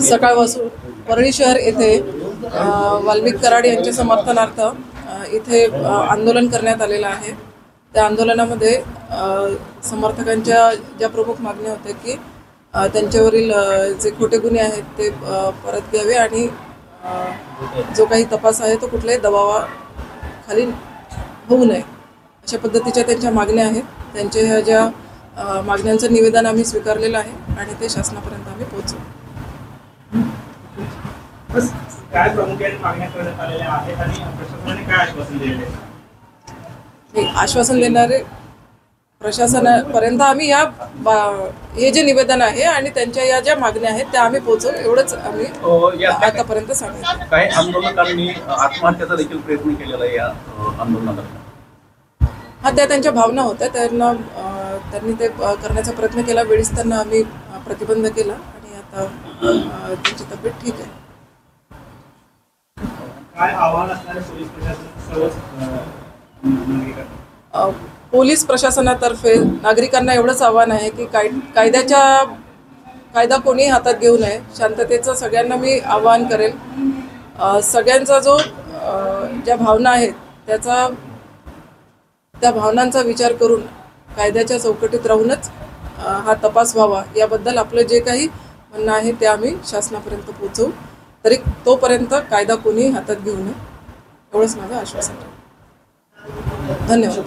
सकाळपासून परळी शहर येथे वाल्मिक कराड यांच्या समर्थनार्थ इथे आंदोलन करण्यात आलेलं आहे। त्या आंदोलनामध्ये समर्थकांच्या ज्या प्रमुख मागण्या होत्या की त्यांच्यावरील जे खोटे गुन्हे आहेत ते परत घ्यावे आणि जो काही तपास आहे तो कुठल्याही दबावाखाली होऊ नये, अशा पद्धतीच्या त्यांच्या मागण्या आहेत। त्यांच्या ह्या ज्या मागण्यांचं निवेदन आम्ही स्वीकारलेलं आहे आणि ते शासनापर्यंत आम्ही पोहोचवू। काय प्रामुख्याने मागण्या करण्यात आलेल्या आहेत आणि प्रशासनाने काय आश्वासन दिले आहे? आश्वासन देणारे प्रशासनापर्यंत आम्ही हे जे निवेदन आहे आणि त्यांच्या या ज्या मागण्या आहेत त्या आम्ही पोहोचवू, एवढंच आम्ही आतापर्यंत सांगितलं। काही आंदोलकांनी आत्महत्येचा देखील प्रयत्न केलेला आहे या आंदोलनादरम्यान। हा, त्या त्यांच्या भावना होत्या, त्यांनी ते करण्याचा प्रयत्न केला, वेळीच त्यांना आम्ही प्रतिबंध केला आणि आता त्यांची तब्येत ठीक आहे। काय आव्हान असणारे पोलीस प्रशासन पोलीस प्रशासनातर्फे नागरिकांना एवढंच आव्हान आहे की कायदा कोणी हातात घेऊ नये, शांततेचं सगळ्यांना मी आवाहन करेल। सगळ्यांचा जो ज्या भावना आहेत त्या भावनांचा विचार करून कायद्याच्या चौकटीत राहूनच हा तपास व्हावा, याबद्दल आपलं जे काही म्हणणं आहे ते आम्ही शासनापर्यंत पोहोचवू। तरी तोपर्यंत कायदा कोणी हातात घेऊ नये, एवढंच माझं आश्वासन आहे। धन्यवाद।